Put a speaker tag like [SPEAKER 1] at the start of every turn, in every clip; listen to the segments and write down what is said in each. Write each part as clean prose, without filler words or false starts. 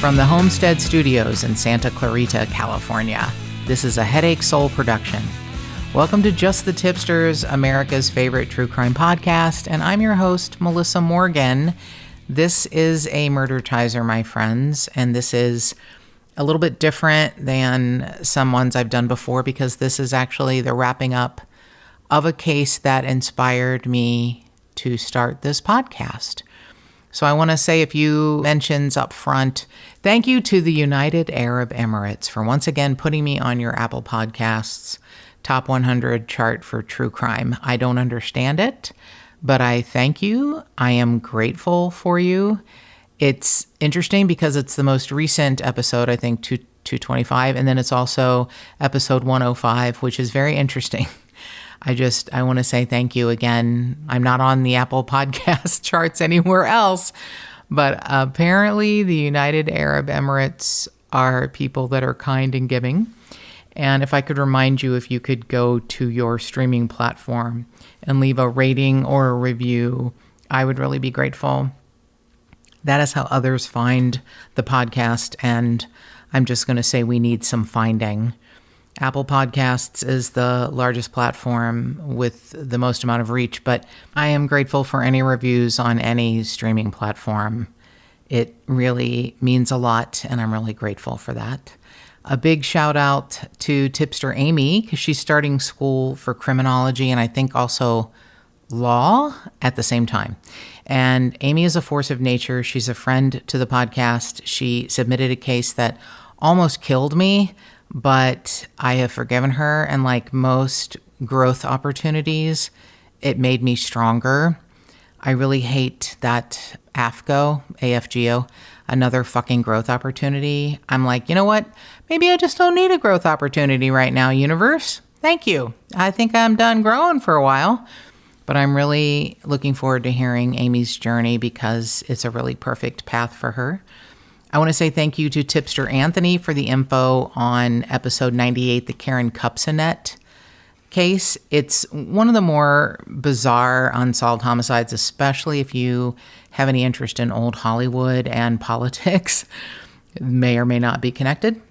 [SPEAKER 1] From the Homestead Studios in Santa Clarita, California, this is a Headache Soul production. Welcome to Just the Tip-Sters, America's favorite true crime podcast, and I'm your host, Melissa Morgan. This is a murder-tizer, my friends, and this is a little bit different than some ones I've done before because this is actually the wrapping up of a case that inspired me to start this podcast. So I want to say a few mentions up front. Thank you to the United Arab Emirates for once again putting me on your Apple Podcasts Top 100 chart for true crime. I don't understand it, but I thank you. I am grateful for you. It's interesting because it's the most recent episode, I think, 225, and then it's also episode 105, which is very interesting. I want to say thank you again. I'm not on the Apple Podcast charts anywhere else, but apparently the United Arab Emirates are people that are kind and giving. And if I could remind you, if you could go to your streaming platform and leave a rating or a review, I would really be grateful. That is how others find the podcast, and I'm just going to say we need some finding. Apple Podcasts is the largest platform with the most amount of reach, but I am grateful for any reviews on any streaming platform. It really means a lot, and I'm really grateful for that. A big shout out to Tipster Amy, because she's starting school for criminology and I think also law at the same time. And Amy is a force of nature. She's a friend to the podcast. She submitted a case that almost killed me, but I have forgiven her. And like most growth opportunities, it made me stronger. I really hate that AFGO, another fucking growth opportunity. I'm like, you know what? Maybe I just don't need a growth opportunity right now, universe. Thank you. I think I'm done growing for a while. But I'm really looking forward to hearing Amy's journey because it's a really perfect path for her. I want to say thank you to Tipster Anthony for the info on episode 98, the Karen Kupcinet case. It's one of the more bizarre unsolved homicides, especially if you have any interest in old Hollywood and politics. It may or may not be connected.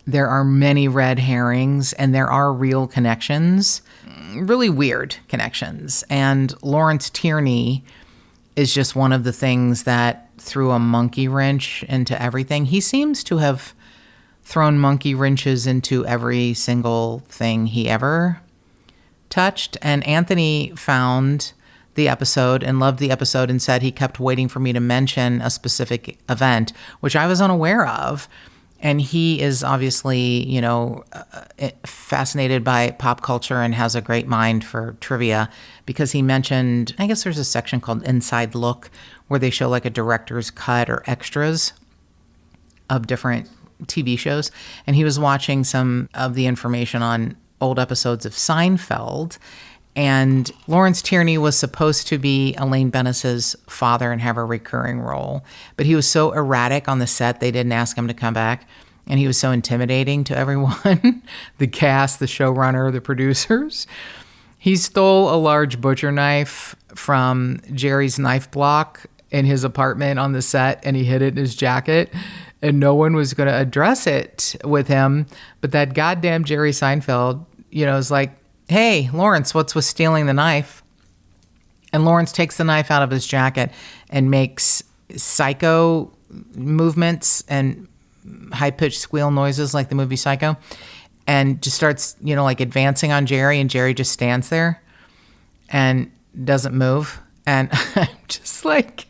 [SPEAKER 1] There are many red herrings and there are real connections, really weird connections. And Lawrence Tierney is just one of the things that threw a monkey wrench into everything. He seems to have thrown monkey wrenches into every single thing he ever touched. And Anthony found the episode and loved the episode and said he kept waiting for me to mention a specific event, which I was unaware of. And he is obviously, fascinated by pop culture and has a great mind for trivia because he mentioned, I guess there's a section called Inside Look where they show like a director's cut or extras of different TV shows. And he was watching some of the information on old episodes of Seinfeld. And Lawrence Tierney was supposed to be Elaine Bennis's father and have a recurring role. But he was so erratic on the set, they didn't ask him to come back. And he was so intimidating to everyone, the cast, the showrunner, the producers. He stole a large butcher knife from Jerry's knife block in his apartment on the set, and he hid it in his jacket. And no one was going to address it with him. But that goddamn Jerry Seinfeld, is like, hey, Lawrence, what's with stealing the knife? And Lawrence takes the knife out of his jacket and makes psycho movements and high-pitched squeal noises like the movie Psycho and just starts, advancing on Jerry, and Jerry just stands there and doesn't move. And I'm just like,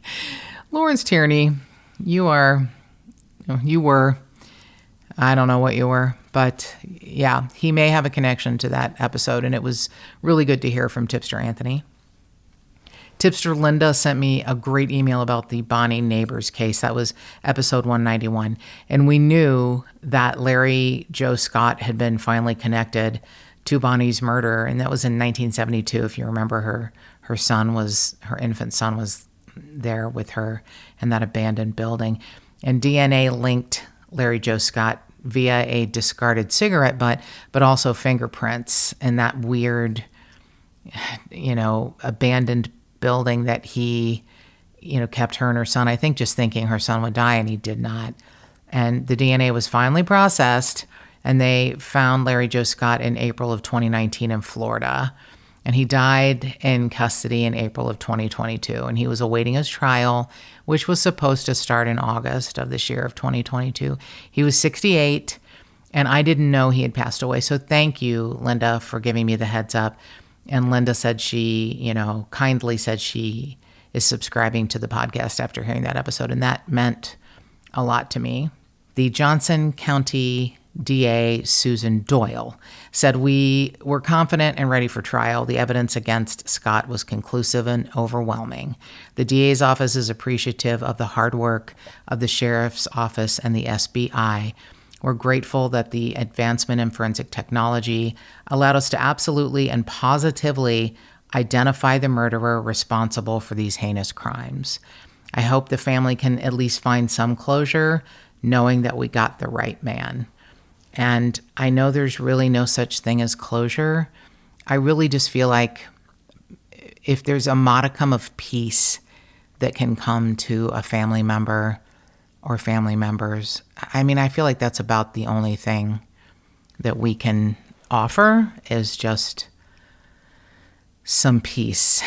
[SPEAKER 1] Lawrence Tierney, you were, I don't know what you were. But yeah, he may have a connection to that episode, and it was really good to hear from Tipster Anthony. Tipster Linda sent me a great email about the Bonnie Neighbors case. That was episode 191. And we knew that Larry Joe Scott had been finally connected to Bonnie's murder, and that was in 1972. If you remember, her infant son was there with her in that abandoned building. And DNA linked Larry Joe Scott via a discarded cigarette butt, but also fingerprints in that weird, abandoned building that he kept her and her son, I think just thinking her son would die, and he did not. And the DNA was finally processed, and they found Larry Joe Scott in April of 2019 in Florida. And he died in custody in April of 2022. And he was awaiting his trial, which was supposed to start in August of this year of 2022. He was 68, and I didn't know he had passed away. So thank you, Linda, for giving me the heads up. And Linda said she, kindly said she is subscribing to the podcast after hearing that episode. And that meant a lot to me. The Johnson County DA Susan Doyle said, "We were confident and ready for trial. The evidence against Scott was conclusive and overwhelming. The DA's office is appreciative of the hard work of the Sheriff's Office and the SBI. We're grateful that the advancement in forensic technology allowed us to absolutely and positively identify the murderer responsible for these heinous crimes. I hope the family can at least find some closure, knowing that we got the right man." And I know there's really no such thing as closure. I really just feel like if there's a modicum of peace that can come to a family member or family members, I feel like that's about the only thing that we can offer, is just some peace,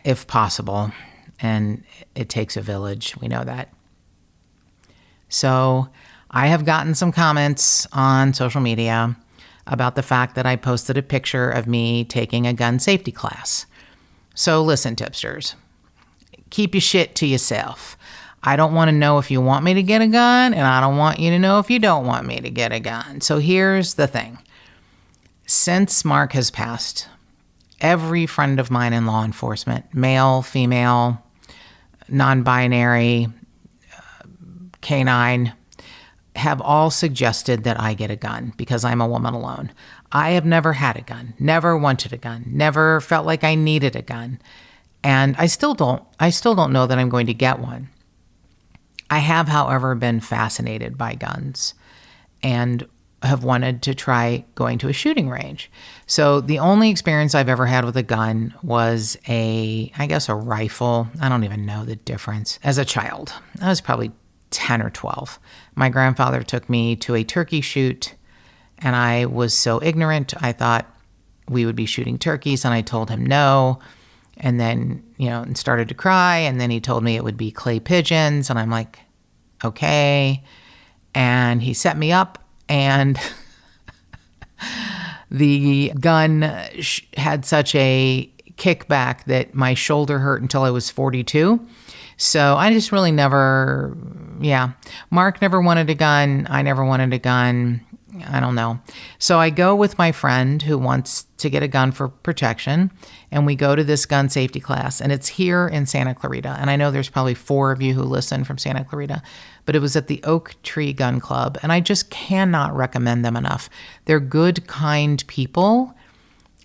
[SPEAKER 1] if possible. And it takes a village. We know that. So I have gotten some comments on social media about the fact that I posted a picture of me taking a gun safety class. So listen, tipsters, keep your shit to yourself. I don't want to know if you want me to get a gun, and I don't want you to know if you don't want me to get a gun. So here's the thing. Since Mark has passed, every friend of mine in law enforcement, male, female, non-binary, canine, have all suggested that I get a gun because I'm a woman alone. I have never had a gun, never wanted a gun, never felt like I needed a gun. And I still don't know that I'm going to get one. I have, however, been fascinated by guns and have wanted to try going to a shooting range. So the only experience I've ever had with a gun was a rifle. I don't even know the difference. As a child, I was probably 10 or 12. My grandfather took me to a turkey shoot, and I was so ignorant. I thought we would be shooting turkeys, and I told him no. And then, and started to cry. And then he told me it would be clay pigeons. And I'm like, okay. And he set me up, and the gun had such a kickback that my shoulder hurt until I was 42. So I just really Mark never wanted a gun. I never wanted a gun. I don't know. So I go with my friend who wants to get a gun for protection, and we go to this gun safety class, and it's here in Santa Clarita. And I know there's probably 4 of you who listen from Santa Clarita, but it was at the Oak Tree Gun Club, and I just cannot recommend them enough. They're good, kind people.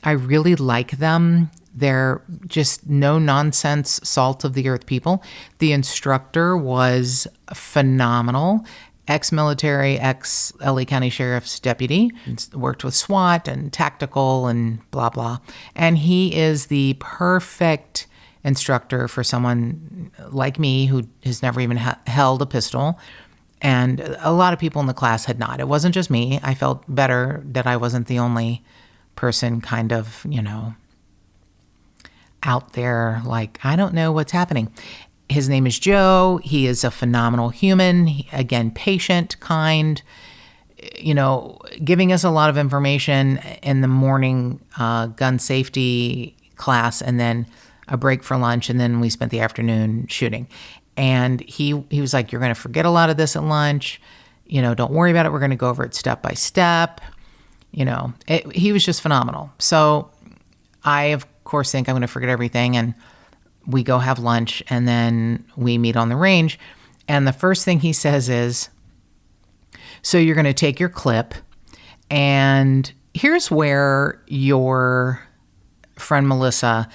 [SPEAKER 1] I really like them. They're just no-nonsense, salt-of-the-earth people. The instructor was phenomenal. Ex-military, ex-LA County Sheriff's deputy, worked with SWAT and tactical and blah, blah. And he is the perfect instructor for someone like me who has never even held a pistol. And a lot of people in the class had not. It wasn't just me. I felt better that I wasn't the only person kind of, out there like, I don't know what's happening. His name is Joe. He is a phenomenal human. Again, patient, kind, giving us a lot of information in the morning gun safety class, and then a break for lunch, and then we spent the afternoon shooting. And he was like, you're going to forget a lot of this at lunch. Don't worry about it. We're going to go over it step by step. He was just phenomenal. So I, of course, think I'm going to forget everything, and we go have lunch, and then we meet on the range. And the first thing he says is, so you're going to take your clip, and here's where your friend Melissa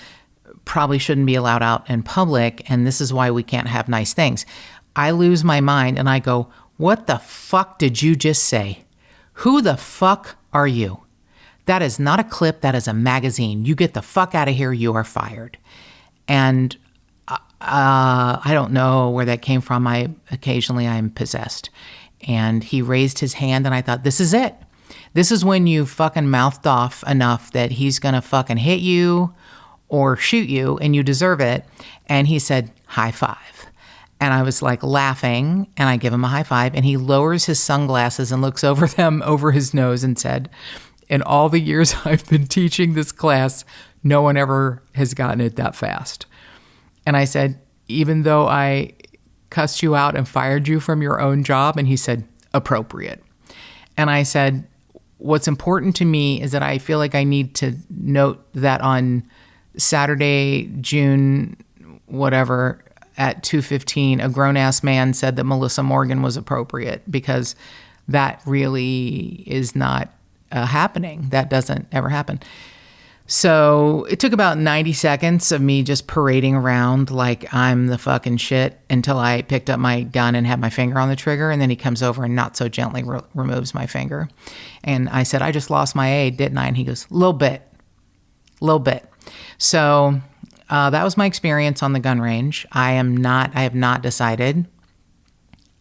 [SPEAKER 1] probably shouldn't be allowed out in public, and this is why we can't have nice things. I lose my mind, and I go, what the fuck did you just say? Who the fuck are you? That is not a clip. That is a magazine. You get the fuck out of here. You are fired. And I don't know where that came from. Occasionally I'm possessed. And he raised his hand and I thought, this is it. This is when you fucking mouthed off enough that he's going to fucking hit you or shoot you and you deserve it. And he said, high five. And I was like laughing and I give him a high five and he lowers his sunglasses and looks over them over his nose and said, in all the years I've been teaching this class, no one ever has gotten it that fast. And I said, even though I cussed you out and fired you from your own job? And he said, appropriate. And I said, what's important to me is that I feel like I need to note that on Saturday, June, whatever, at 2:15, a grown-ass man said that Melissa Morgan was appropriate, because that really is not happening. That doesn't ever happen. So it took about 90 seconds of me just parading around like I'm the fucking shit until I picked up my gun and had my finger on the trigger. And then he comes over and not so gently removes my finger. And I said, I just lost my A, didn't I? And he goes, little bit. So that was my experience on the gun range. I have not decided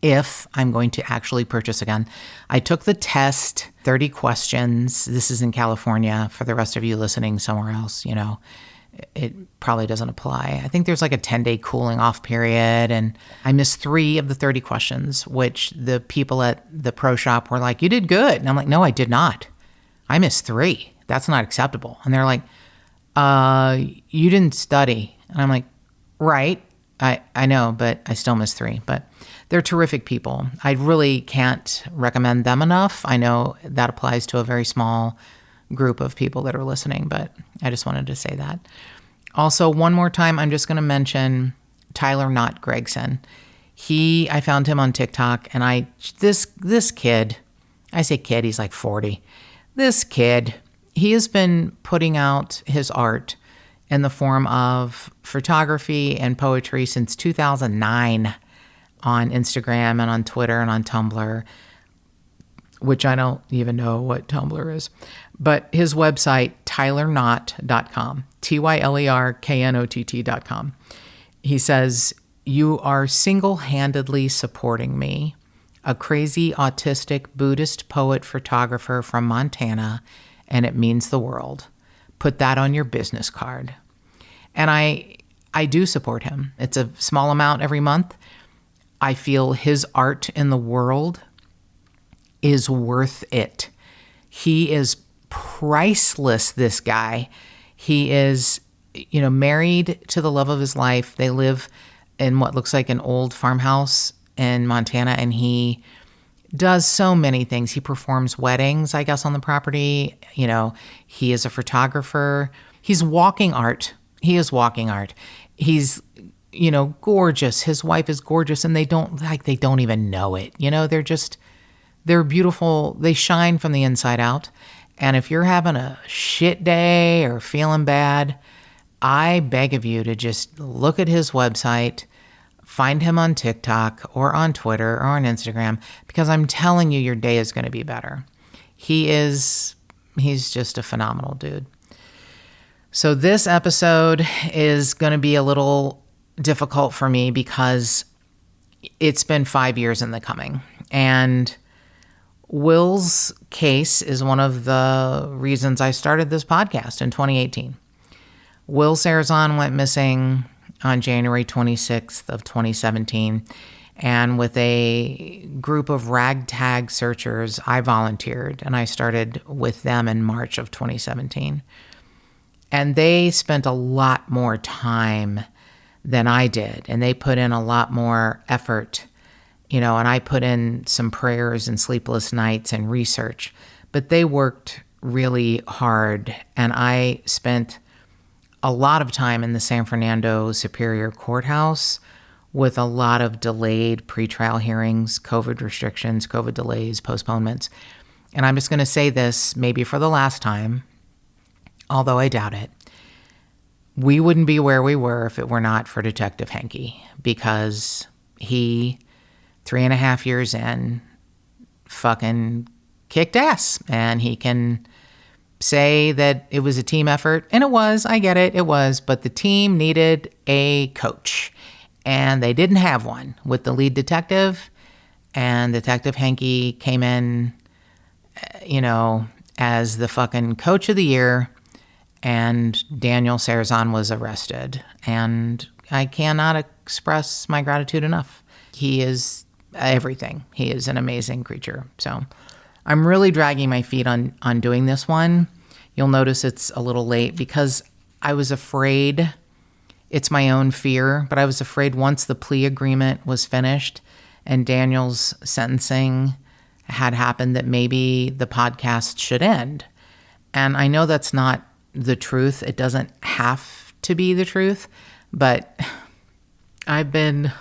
[SPEAKER 1] if I'm going to actually purchase a gun. I took the test, 30 questions. This is in California. For the rest of you listening somewhere else, it probably doesn't apply. I think there's like a 10-day cooling off period, and I missed 3 of the 30 questions, which the people at the pro shop were like, you did good. And I'm like, no, I did not. I missed 3. That's not acceptable. And they're like, you didn't study. And I'm like, right. I know, but I still missed 3. But they're terrific people. I really can't recommend them enough. I know that applies to a very small group of people that are listening, but I just wanted to say that. Also, one more time, I'm just going to mention Tyler Nott Gregson. I found him on TikTok, and this kid, I say kid, he's like 40. This kid, he has been putting out his art in the form of photography and poetry since 2009 on Instagram and on Twitter and on Tumblr, which I don't even know what Tumblr is. But his website, tylerknott.com, tylerknott.com. He says, you are single-handedly supporting me, a crazy autistic Buddhist poet photographer from Montana, and it means the world. Put that on your business card. And I do support him. It's a small amount every month. I feel his art in the world is worth it. He is priceless, this guy. He is, married to the love of his life. They live in what looks like an old farmhouse in Montana, and he does so many things. He performs weddings, I guess, on the property. He is a photographer. He's walking art. He is walking art. He's, gorgeous. His wife is gorgeous, and they don't even know it. They're beautiful. They shine from the inside out. And if you're having a shit day or feeling bad, I beg of you to just look at his website, find him on TikTok or on Twitter or on Instagram, because I'm telling you, your day is going to be better. He's just a phenomenal dude. So this episode is going to be a little difficult for me because it's been 5 years in the coming. And Will's case is one of the reasons I started this podcast in 2018. Will Cierzan went missing on January 26th of 2017. And with a group of ragtag searchers, I volunteered, and I started with them in March of 2017. And they spent a lot more time than I did, and they put in a lot more effort, and I put in some prayers and sleepless nights and research, but they worked really hard. And I spent a lot of time in the San Fernando Superior Courthouse with a lot of delayed pretrial hearings, COVID restrictions, COVID delays, postponements. And I'm just going to say this maybe for the last time, although I doubt it. We wouldn't be where we were if it were not for Detective Henke, because he, 3.5 years in, fucking kicked ass. And he can say that it was a team effort, and it was, I get it, it was, but the team needed a coach. And they didn't have one with the lead detective. And Detective Hanky came in, as the fucking coach of the year. And Daniel Cierzan was arrested. And I cannot express my gratitude enough. He is everything. He is an amazing creature. So I'm really dragging my feet on doing this one. You'll notice it's a little late because I was afraid, it's my own fear, but I was afraid once the plea agreement was finished and Daniel's sentencing had happened that maybe the podcast should end. And I know that's not the truth. It doesn't have to be the truth, but I've been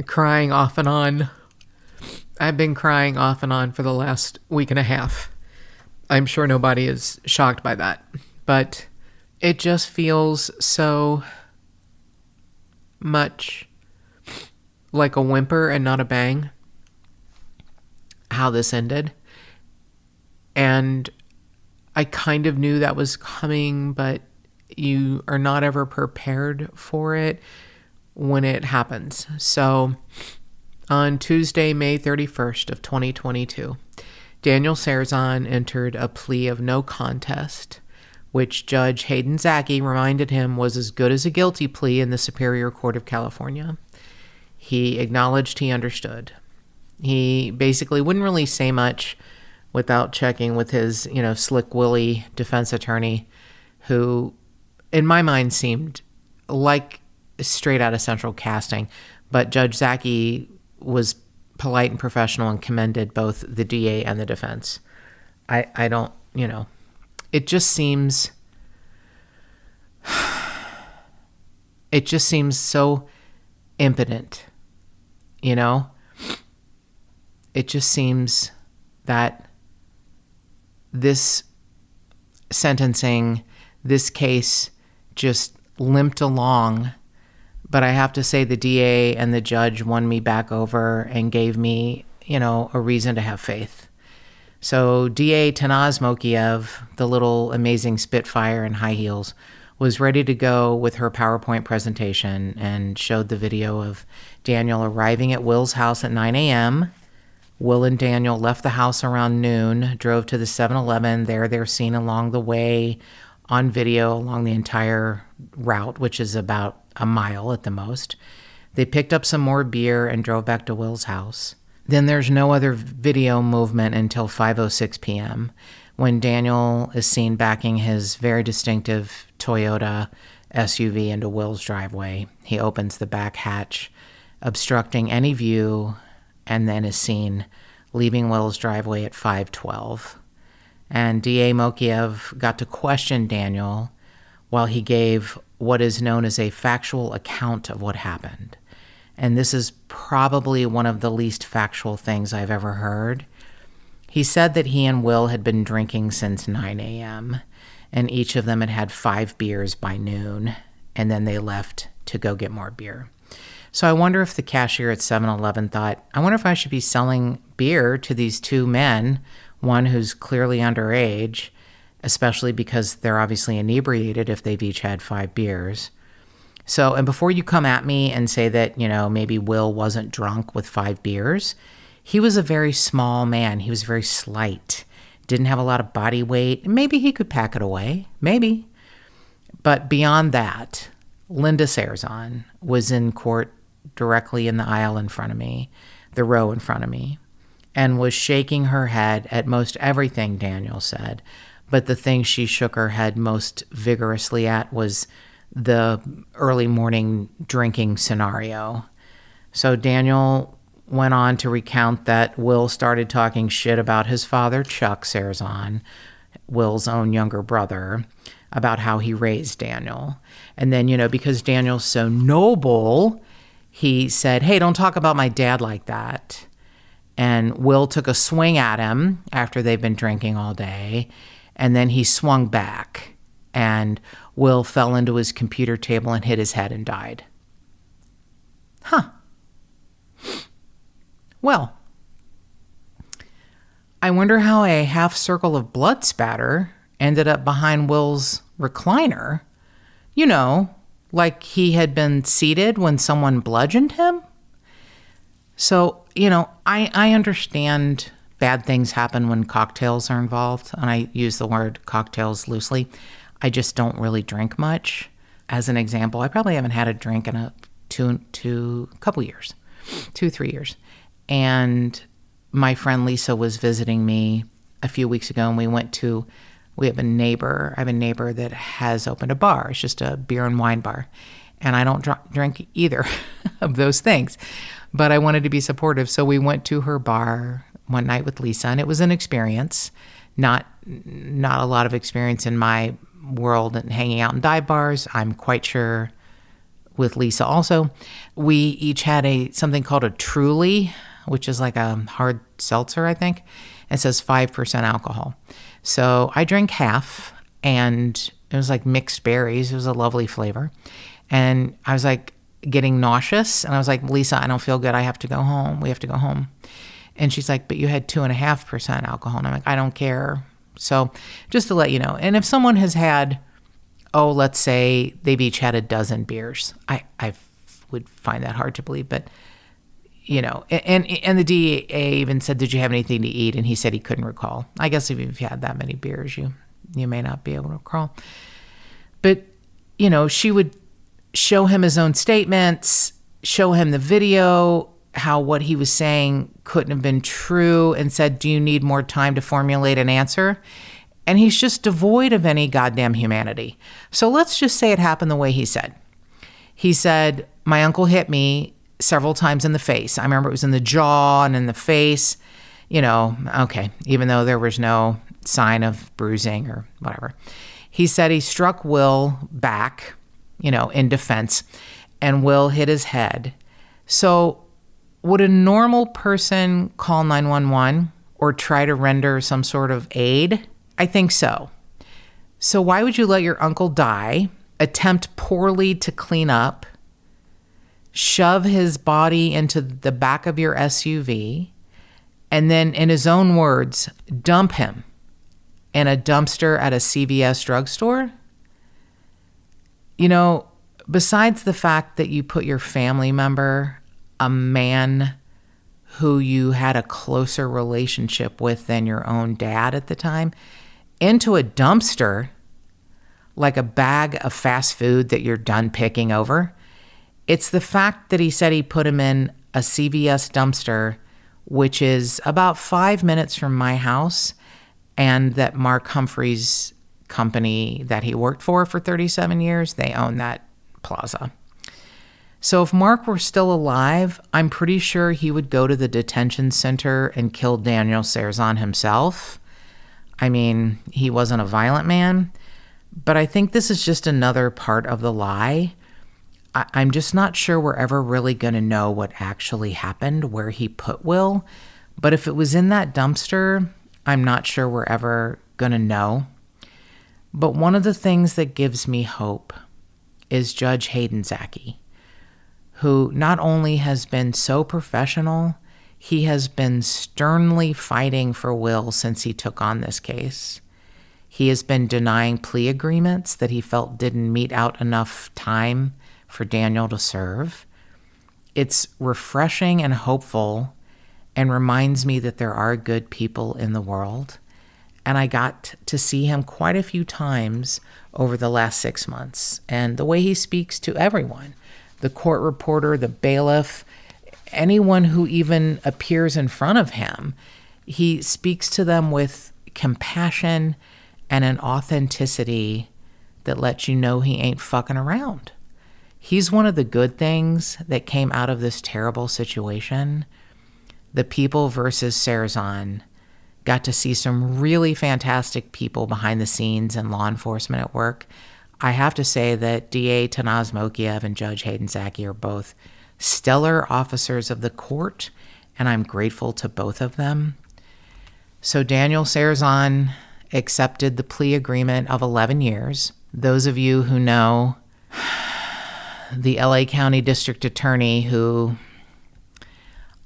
[SPEAKER 1] crying off and on. I've been crying off and on for the last week and a half. I'm sure nobody is shocked by that, but it just feels so much like a whimper and not a bang how this ended. And I kind of knew that was coming, but you are not ever prepared for it when it happens. So on Tuesday, May 31st of 2022, Daniel Cierzan entered a plea of no contest, which Judge Hayden Zaki reminded him was as good as a guilty plea in the Superior Court of California. He acknowledged he understood. He basically wouldn't really say much without checking with his, Slick Willie defense attorney, who in my mind seemed like straight out of Central Casting. But Judge Zaki was polite and professional and commended both the DA and the defense. I don't, it just seems so impotent, It just seems that this sentencing, this case just limped along. But I have to say the DA and the judge won me back over and gave me, a reason to have faith. So DA Tanaz Mokiev, the little amazing Spitfire in high heels, was ready to go with her PowerPoint presentation and showed the video of Daniel arriving at Will's house at 9 a.m., Will and Daniel left the house around noon, drove to the 7-Eleven. There they're seen along the way on video along the entire route, which is about a mile at the most. They picked up some more beer and drove back to Will's house. Then there's no other video movement until 5:06 p.m. when Daniel is seen backing his very distinctive Toyota SUV into Will's driveway. He opens the back hatch, obstructing any view, and then is seen leaving Will's driveway at 5:12. And DA Mokiev got to question Daniel while he gave what is known as a factual account of what happened. And this is probably one of the least factual things I've ever heard. He said that he and Will had been drinking since 9 a.m., and each of them had had 5 beers by noon, and then they left to go get more beer. So I wonder if the cashier at 7-Eleven thought, I wonder if I should be selling beer to these two men, one who's clearly underage, especially because they're obviously inebriated if they've each had 5 beers. So, and before you come at me and say that, maybe Will wasn't drunk with 5 beers, he was a very small man. He was very slight, didn't have a lot of body weight. Maybe he could pack it away, maybe. But beyond that, Linda Cierzan was in court directly in the aisle in front of me, the row in front of me, and was shaking her head at most everything Daniel said. But the thing she shook her head most vigorously at was the early morning drinking scenario. So Daniel went on to recount that Will started talking shit about his father, Chuck Cierzan, Will's own younger brother, about how he raised Daniel. And then, because Daniel's so noble, he said, hey, don't talk about my dad like that. And Will took a swing at him after they've been drinking all day. And then he swung back, and Will fell into his computer table and hit his head and died. Huh. Well, I wonder how a half circle of blood spatter ended up behind Will's recliner. like he had been seated when someone bludgeoned him. So, I understand bad things happen when cocktails are involved, and I use the word cocktails loosely. I just don't really drink much. As an example, I probably haven't had a drink in a couple years, 2-3 years. And my friend Lisa was visiting me a few weeks ago, and I have a neighbor that has opened a bar. It's just a beer and wine bar. And I don't drink either of those things, but I wanted to be supportive. So we went to her bar one night with Lisa, and it was an experience, not a lot of experience in my world and hanging out in dive bars. I'm quite sure with Lisa also. We each had something called a Truly, which is like a hard seltzer, I think. It says 5% alcohol. So I drank half, and it was like mixed berries. It was a lovely flavor. And I was like getting nauseous, and I was like, Lisa, I don't feel good. I have to go home. We have to go home. And she's like, but you had 2.5% alcohol. And I'm like, I don't care. So just to let you know, and if someone has had, let's say they've each had a dozen beers, I would find that hard to believe, but and the DA even said, did you have anything to eat? And he said he couldn't recall. I guess if you've had that many beers, you may not be able to recall. But, she would show him his own statements, show him the video, how what he was saying couldn't have been true, and said, do you need more time to formulate an answer? And he's just devoid of any goddamn humanity. So let's just say it happened the way he said. He said, my uncle hit me several times in the face. I remember it was in the jaw and in the face, okay, even though there was no sign of bruising or whatever. He said he struck Will back, in defense, and Will hit his head. So would a normal person call 911 or try to render some sort of aid? I think so. So why would you let your uncle die, attempt poorly to clean up, shove his body into the back of your SUV, and then, in his own words, dump him in a dumpster at a CVS drugstore? Besides the fact that you put your family member, a man who you had a closer relationship with than your own dad at the time, into a dumpster, like a bag of fast food that you're done picking over, it's the fact that he said he put him in a CVS dumpster, which is about 5 minutes from my house, and that Mark Humphrey's company that he worked for 37 years, they own that plaza. So if Mark were still alive, I'm pretty sure he would go to the detention center and kill Daniel Cierzan himself. I mean, he wasn't a violent man, but I think this is just another part of the lie. I'm just not sure we're ever really going to know what actually happened, where he put Will. But if it was in that dumpster, I'm not sure we're ever going to know. But one of the things that gives me hope is Judge Hayden Zaki, who not only has been so professional, he has been sternly fighting for Will since he took on this case. He has been denying plea agreements that he felt didn't mete out enough time for Daniel to serve. It's refreshing and hopeful, and reminds me that there are good people in the world. And I got to see him quite a few times over the last 6 months. And the way he speaks to everyone, the court reporter, the bailiff, anyone who even appears in front of him, he speaks to them with compassion and an authenticity that lets you know he ain't fucking around. He's one of the good things that came out of this terrible situation. The People versus Cierzan got to see some really fantastic people behind the scenes and law enforcement at work. I have to say that DA Tanaz Mokiev and Judge Hayden Zaki are both stellar officers of the court, and I'm grateful to both of them. So Daniel Cierzan accepted the plea agreement of 11 years. Those of you who know the LA County District Attorney, who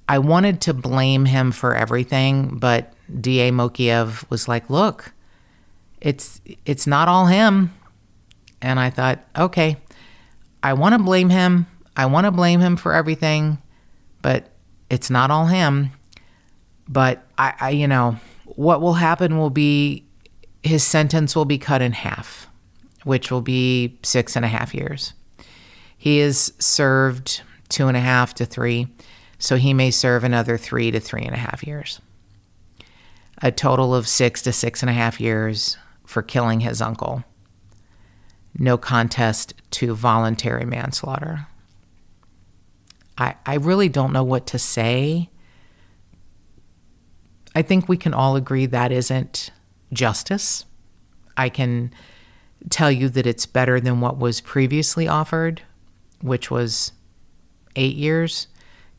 [SPEAKER 1] I wanted to blame him for everything, but DA Mokiev was like, look, it's not all him. And I thought, okay, I want to blame him. I want to blame him for everything, but it's not all him. But what will happen will be his sentence will be cut in half, which will be 6.5 years. He has served 2.5 to 3, so he may serve another 3 to 3.5 years. A total of 6 to 6.5 years for killing his uncle. No contest to voluntary manslaughter. I really don't know what to say. I think we can all agree that isn't justice. I can tell you that it's better than what was previously offered, which was 8 years.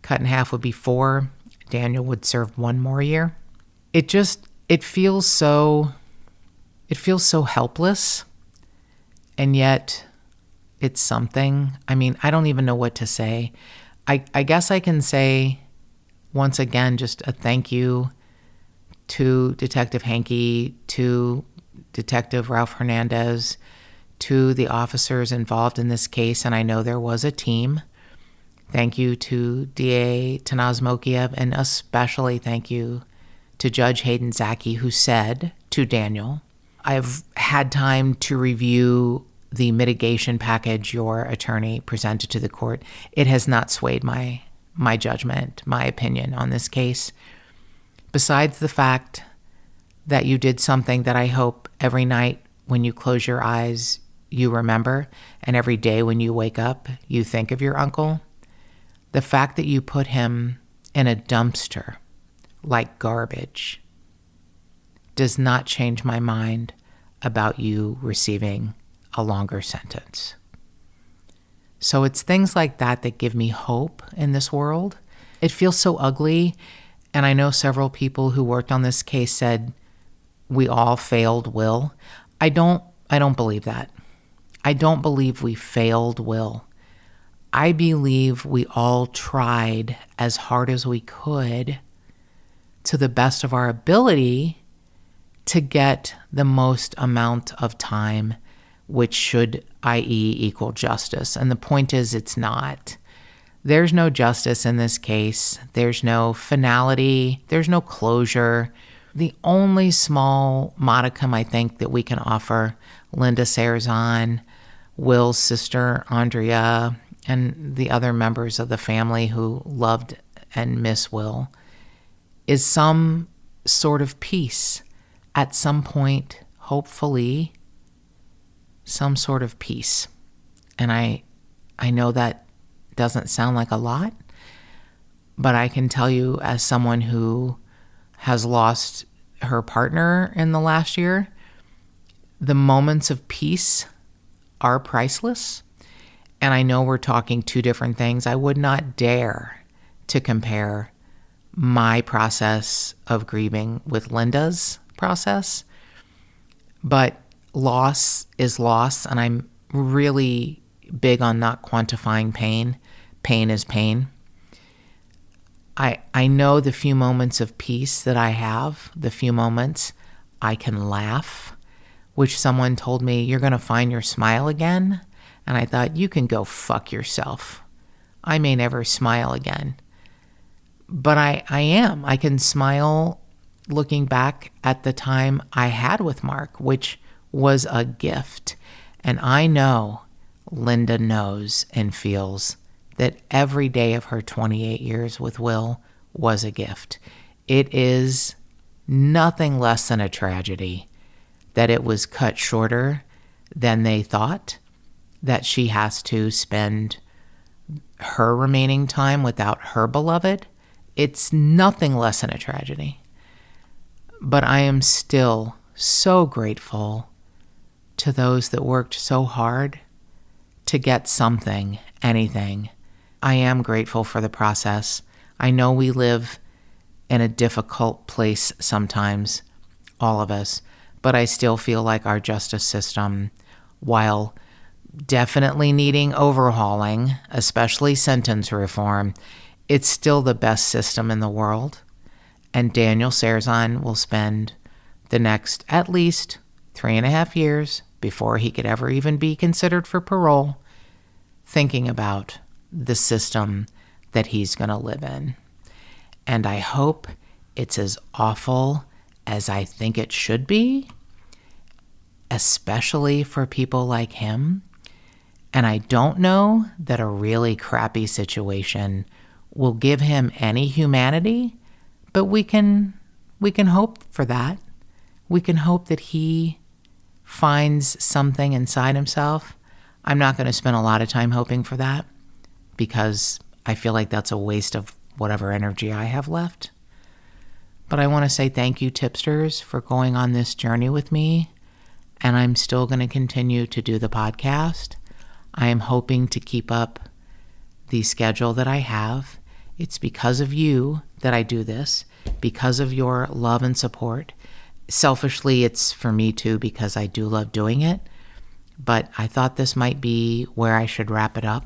[SPEAKER 1] Cut in half would be 4. Daniel would serve 1 more year. It feels so helpless, and yet it's something. I mean, I don't even know what to say. I guess I can say, once again, just a thank you to Detective Hankey, to Detective Ralph Hernandez, to the officers involved in this case, and I know there was a team. Thank you to DA Tanaz Mokiev, and especially thank you to Judge Hayden Zaki, who said to Daniel, I've had time to review the mitigation package your attorney presented to the court. It has not swayed my judgment, my opinion on this case. Besides the fact that you did something that I hope every night when you close your eyes, you remember, and every day when you wake up, you think of your uncle, the fact that you put him in a dumpster like garbage does not change my mind about you receiving a longer sentence. So it's things like that that give me hope in this world. It feels so ugly, and I know several people who worked on this case said we all failed Will. I don't believe that. I don't believe we failed Will. I believe we all tried as hard as we could to the best of our ability to get the most amount of time, which should, i.e., equal justice. And the point is, it's not. There's no justice in this case. There's no finality. There's no closure. The only small modicum I think that we can offer Linda Cierzan, Will's sister, Andrea, and the other members of the family who loved and miss Will is some sort of peace. At some point, hopefully, some sort of peace. And I know that doesn't sound like a lot, but I can tell you as someone who has lost her partner in the last year, the moments of peace are priceless. And I know we're talking two different things. I would not dare to compare my process of grieving with Linda's process, but loss is loss, and I'm really big on not quantifying pain. Pain is pain. I know the few moments of peace that I have, the few moments I can laugh, which someone told me, you're going to find your smile again. And I thought, you can go fuck yourself. I may never smile again. But I am. I can smile looking back at the time I had with Mark, which was a gift. And I know Linda knows and feels that every day of her 28 years with Will was a gift. It is nothing less than a tragedy that it was cut shorter than they thought, that she has to spend her remaining time without her beloved. It's nothing less than a tragedy. But I am still so grateful to those that worked so hard to get something, anything. I am grateful for the process. I know we live in a difficult place sometimes, all of us, but I still feel like our justice system, while definitely needing overhauling, especially sentence reform, it's still the best system in the world. And Daniel Cierzan will spend the next at least 3.5 years before he could ever even be considered for parole, thinking about the system that he's going to live in. And I hope it's as awful as I think it should be, especially for people like him. And I don't know that a really crappy situation will give him any humanity, but we can hope for that. We can hope that he finds something inside himself. I'm not going to spend a lot of time hoping for that because I feel like that's a waste of whatever energy I have left. But I want to say thank you, Tipsters, for going on this journey with me. And I'm still going to continue to do the podcast. I am hoping to keep up the schedule that I have. It's because of you that I do this, because of your love and support. Selfishly, it's for me too, because I do love doing it. But I thought this might be where I should wrap it up.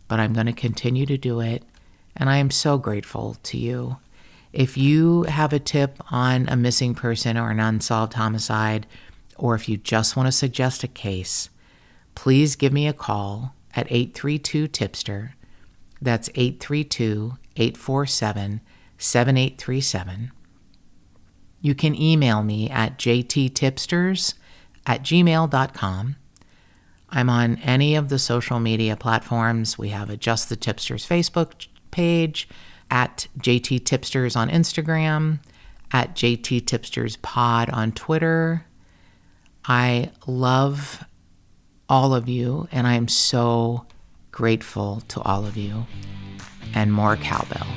[SPEAKER 1] But I'm going to continue to do it. And I am so grateful to you. If you have a tip on a missing person or an unsolved homicide, or if you just want to suggest a case, please give me a call at 832-TIPSTER. That's 832-847-7837. You can email me at jttipsters@gmail.com. I'm on any of the social media platforms. We have a Just the Tipsters Facebook page, at JT Tipsters on Instagram, at JT Tipsters Pod on Twitter. I love all of you, and I am so grateful to all of you. And more cowbell.